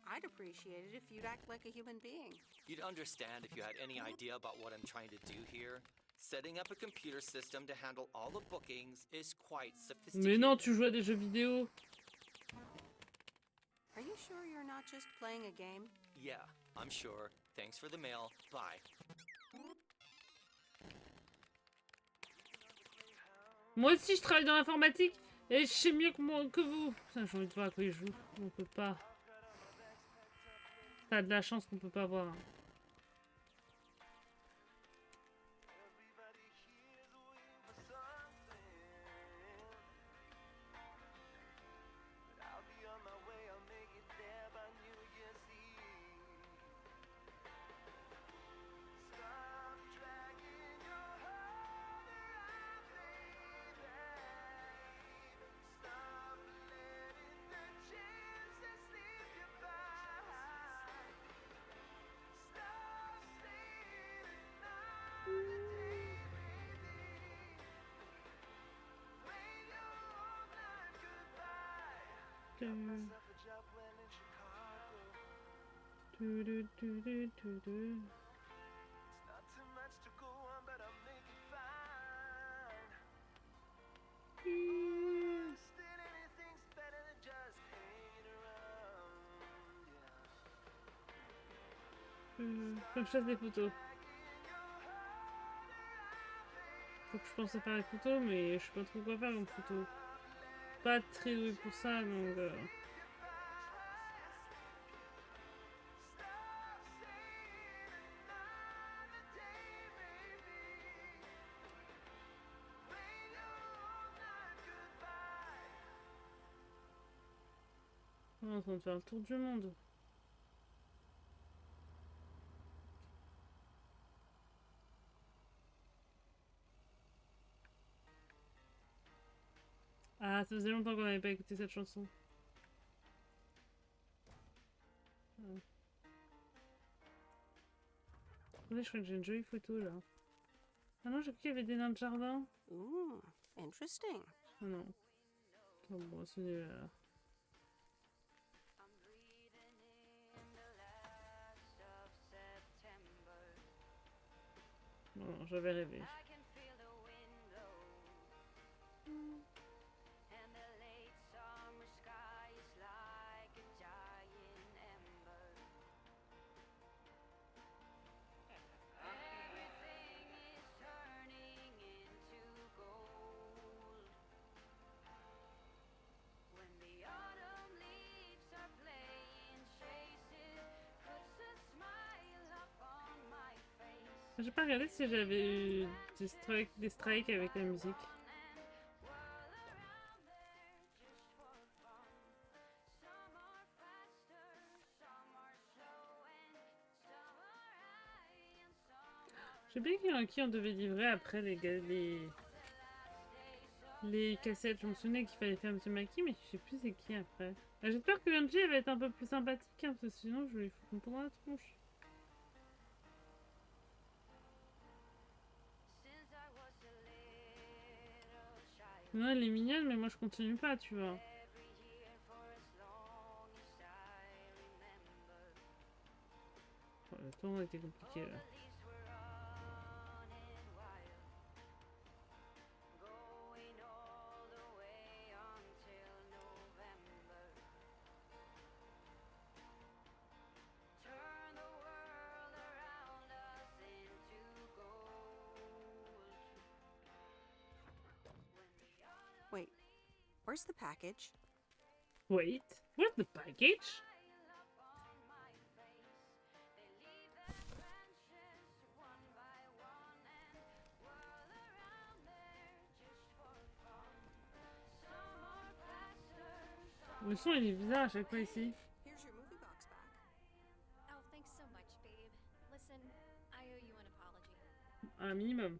I'd appreciate it if you'd act like a human being. You'd understand if you had any idea about what I'm trying to do here. Setting up a computer system to handle all the bookings is quite sophisticated. Mais non, tu joues à des jeux vidéo. Are you sure you're not just playing a game? Yeah, I'm sure. Thanks for the mail. Bye. Moi aussi, je travaille dans l'informatique et je sais mieux que vous. Putain, j'ai envie de voir à quoi il joue. On peut pas. T'as de la chance qu'on peut pas voir. Hein. Faut que je fasse des photos. Faut que je pense à faire les photos, mais je sais pas trop quoi faire comme photo. Pas très douée pour ça, donc... On est en train de faire le tour du monde. Ah, ça faisait longtemps qu'on n'avait pas écouté cette chanson. Ah. Attendez, je crois que j'ai une jolie photo là. Ah non, j'ai cru qu'il y avait des nains de jardin. Ooh, interesting. Ah non. Oh, bon, c'est nul alors. Bon, j'avais rêvé. J'ai pas regardé si j'avais eu des strikes avec la musique. J'ai oublié qui on devait livrer après les cassettes. Je me souvenais qu'il fallait faire M. Maki, mais je sais plus c'est qui après. J'espère que Angie va être un peu plus sympathique, hein, parce que sinon je vais lui prendre la tronche. Non, elle est mignonne, mais moi je continue pas, tu vois. Oh, le temps a été compliqué là. Wait, where's the package? Wait, where's the package? Le son il est bizarre à chaque fois ici. Here's your movie box back. Oh, thanks so much, babe. Listen, I owe you an apology. Un minimum.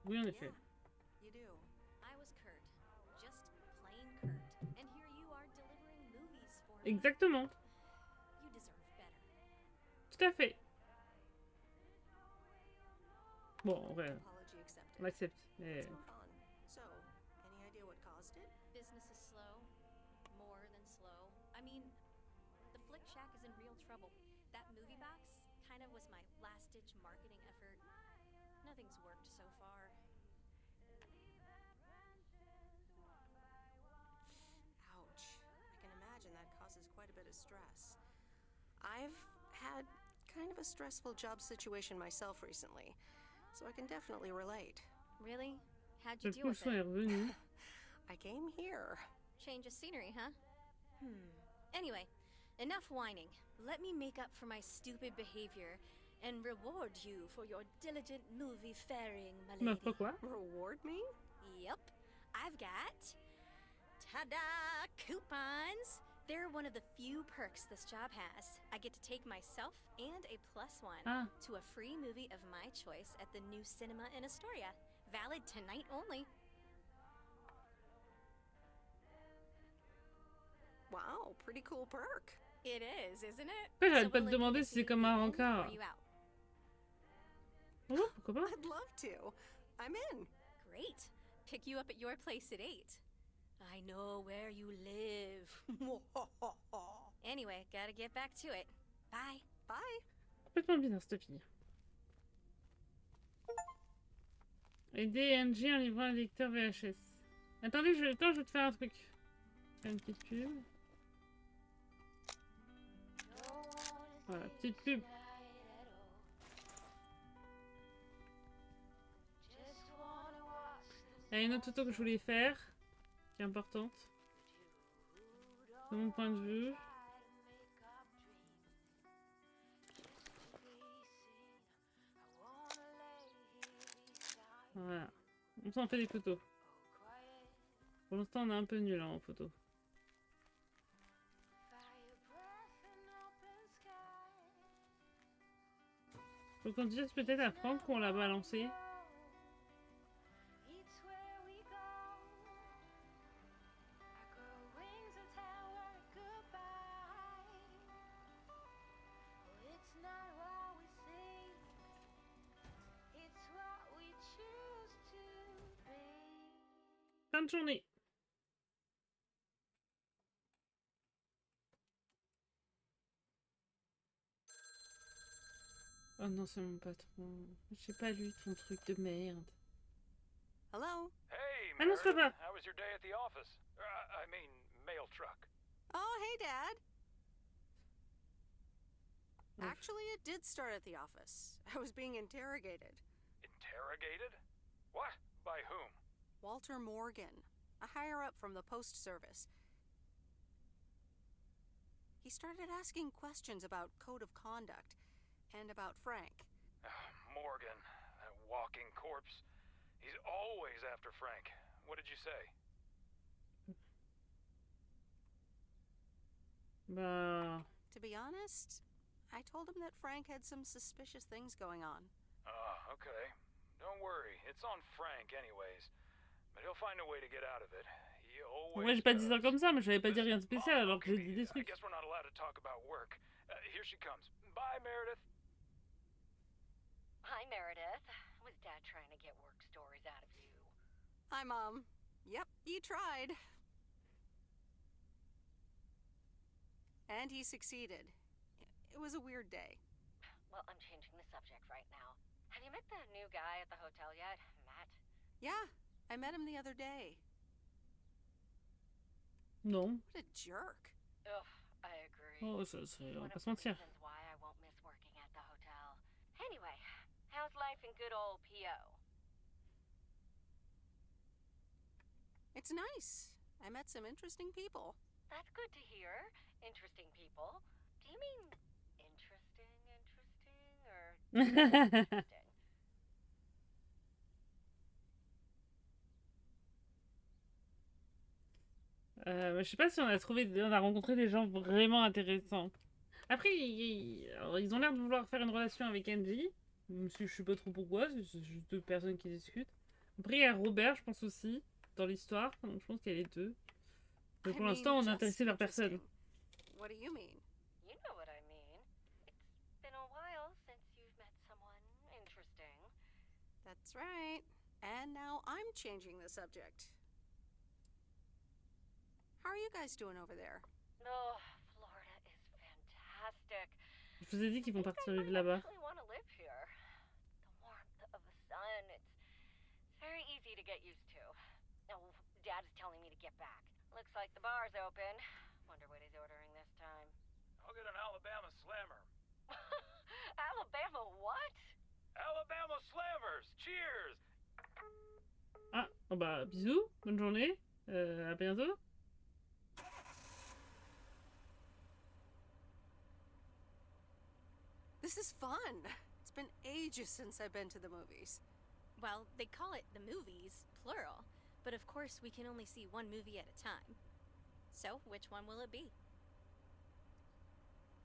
Oui, en effet. You do. I was Kurt. Just plain Kurt. And here you are delivering movies for me. Exactement. You deserve better. Tout à fait. Bon, en vrai, Apology accepted. on accepte. Mais... Let's move on. So, any idea what caused it? Business is slow. More than slow. I mean, the Flick Shack is in real trouble. That movie box kind of was my last-ditch marketing effort. Nothing's worked so far. Ouch. I can imagine that causes quite a bit of stress. I've had kind of a stressful job situation myself recently, so I can definitely relate. Really? How'd Le you deal with pousson est it? revenu. I came here. Change of scenery, huh? Anyway, enough whining. Let me make up for my stupid behavior and reward you for your diligent movie faring, my Mais lady. pourquoi? Reward me? Yep. I've got... Ta-da! Coupons! They're one of the few perks this job has. I get to take myself and a +1 Ah. to a free movie of my choice at the new cinema in Astoria. Valid tonight only. Wow, pretty cool perk. It is, isn't it? Après, j'arrête So pas de will it be demander the si c'est same comme un weekend, or rencard. are you out? Oh, pourquoi pas? I'd love to. I'm in. Great. Pick you up at your place at 8. I know where you live. Anyway, gotta get back to it. Bye. Bye. Complètement bizarre cette fille. Aider NG en livrant un lecteur VHS. Attendez, je vais te faire un truc. Faire une petite pub. Voilà, petite pub. Il y a une autre photo que je voulais faire, qui est importante. De mon point de vue. Voilà. On s'en fait des photos. Pour l'instant, on est un peu nul en photo. Faut qu'on dise peut-être à Franck qu'on l'a balancé. Fin de journée. Oh non, c'est mon patron. J'ai pas lu ton truc de merde. Hello? Hey, Ah non, c'est pas Meredith. grave. How was your day at the office? I mean, mail truck. Oh, hey, Dad. Actually, it did start at the office. I was being interrogated. Interrogated? What? By whom? Walter Morgan, a higher-up from the Post Service. He started asking questions about code of conduct and about Frank. Morgan, that walking corpse. He's always after Frank. What did you say? Bah... To be honest, I told him that Frank had some suspicious things going on. Okay. Don't worry, it's on Frank anyways. But he'll find a way to get out of it. He always Ouais, j'ai pas dit does. ça comme ça, mais j'avais pas dit rien de spécial alors que j'ai dit des I trucs. guess we're not allowed to talk about work. Here she comes. Bye, Meredith. Hi, Meredith. Was Dad trying to get work stories out of you? Hi, Mom. Yep, he tried. And he succeeded. It was a weird day. Well, I'm changing the subject right now. Have you met the new guy at the hotel yet, Matt? Yeah, I met him the other day. Non. What a jerk. Ugh, I agree. Oh, ça, c'est... On One va pas of se the mentir. reasons why I won't miss working at the hotel. Anyway, how's life in good old PO? It's nice. I met some interesting people. That's good to hear. Interesting people. Do you mean interesting, or interesting? Je sais pas si on a rencontré des gens vraiment intéressants. Après, alors, ils ont l'air de vouloir faire une relation avec Angie. Même si je sais pas trop pourquoi, c'est juste deux personnes qui discutent. Après, il y a Robert, je pense aussi, dans l'histoire. Donc je pense qu'il y a les deux. Mais pour l'instant, on est intéressé par personne. What do you mean? You know what I mean. It's been a while since you've met someone interesting. That's right. And now I'm changing the subject. How are you guys doing over there? Oh, Florida is fantastic. Je vous ai dit qu'ils vont partir vivre I là-bas. actually want to live here. The warmth of the sun, it's very easy to get used to. Oh, Dad is telling me to get back. Looks like the bar's open. Wonder what he's ordering this time. I'll get an Alabama Slammer. Alabama what? Alabama Slammers! Cheers! Ah, oh bah bisous, bonne journée, à bientôt. This is fun. It's been ages since I've been to the movies. Well, they call it the movies, plural. But of course, we can only see one movie at a time. So, which one will it be?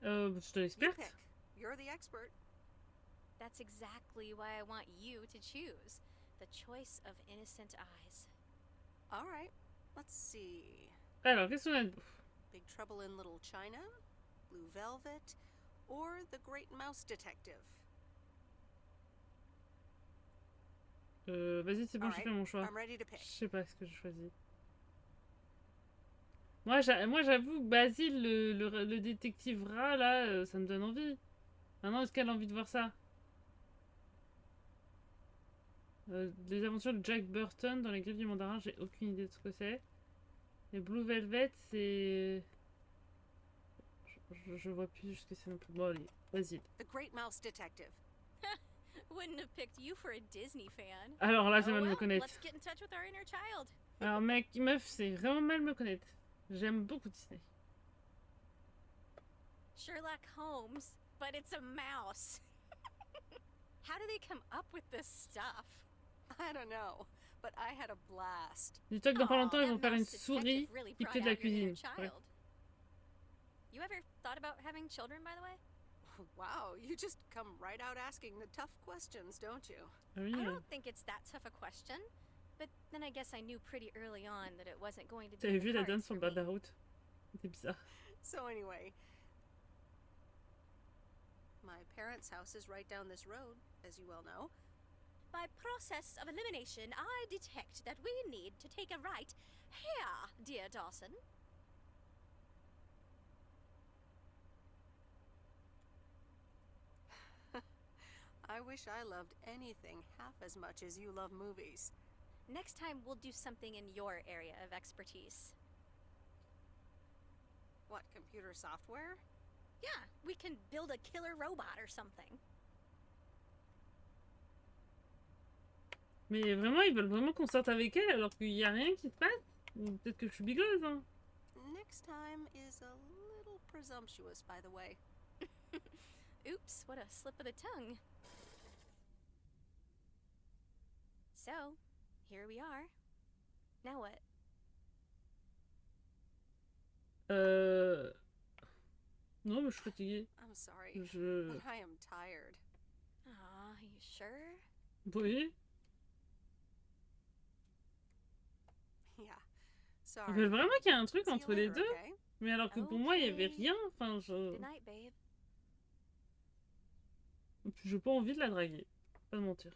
Je te You l'experte. pick. You're the expert. That's exactly why I want you to choose. The choice of innocent eyes. All right. Let's see. Alors, qu'est-ce qu'on a de beau? Big Trouble in Little China, Blue Velvet, or The Great Mouse Detective. Vas-y, c'est bon, j'ai Alright, fait mon choix. I'm ready to pick. Je sais pas ce que je choisis. Moi, j'avoue, Basile, le détective rat, là, ça me donne envie. Maintenant, est-ce qu'elle a envie de voir ça? Les aventures de Jack Burton dans les griffes du mandarin, j'ai aucune idée de ce que c'est. Et Blue Velvet, c'est... Je vois plus ce que c'est non plus. Bon, allez, vas-y. The Great Mouse Detective. Wouldn't have picked you for a Disney fan. Alors là, c'est Oh mal me well, connaître. let's get in touch with our inner child. Alors mec, meuf, c'est vraiment mal me connaître. J'aime beaucoup Disney. Sherlock Holmes, but it's a mouse. How do they come up with this stuff? I don't know, but I had a blast. Dis-toi que dans pas longtemps, ils that vont faire une mouse detective souris really qui brought fait de la out your inner cuisine. Ouais. child. You ever thought about having children, by the way? Wow, you just come right out asking the tough questions, don't you? Ah oui, I don't think it's that tough a question, but then I guess I knew pretty early on that it wasn't going to be t'avais in vu the la dame cards sur for le bas de me. la route? C'était bizarre. So anyway, my parents' house is right down this road, as you well know. By process of elimination, I detect that we need to take a right here, dear Dawson. I wish I loved anything half as much as you love movies. Next time, we'll do something in your area of expertise. What, computer software? Yeah, we can build a killer robot or something. Mais vraiment, ils veulent vraiment qu'on sorte avec elle alors qu'il n'y a rien qui se passe? Ou peut-être que je suis bigleuse, hein. Next time is a little presumptuous, by the way. Oops, what a slip of the tongue. So, here we are. Now what? Non, mais je suis fatiguée. I'm sorry, Je... but I am tired. Aw, you sure? Oui. Yeah, Ils sorry. veulent vraiment qu'il y a un truc See you entre les later, deux. okay? Mais alors que pour moi, il n'y avait Okay. rien. Enfin, je... Good night, babe. J'ai pas envie de la draguer. Pas de mentir.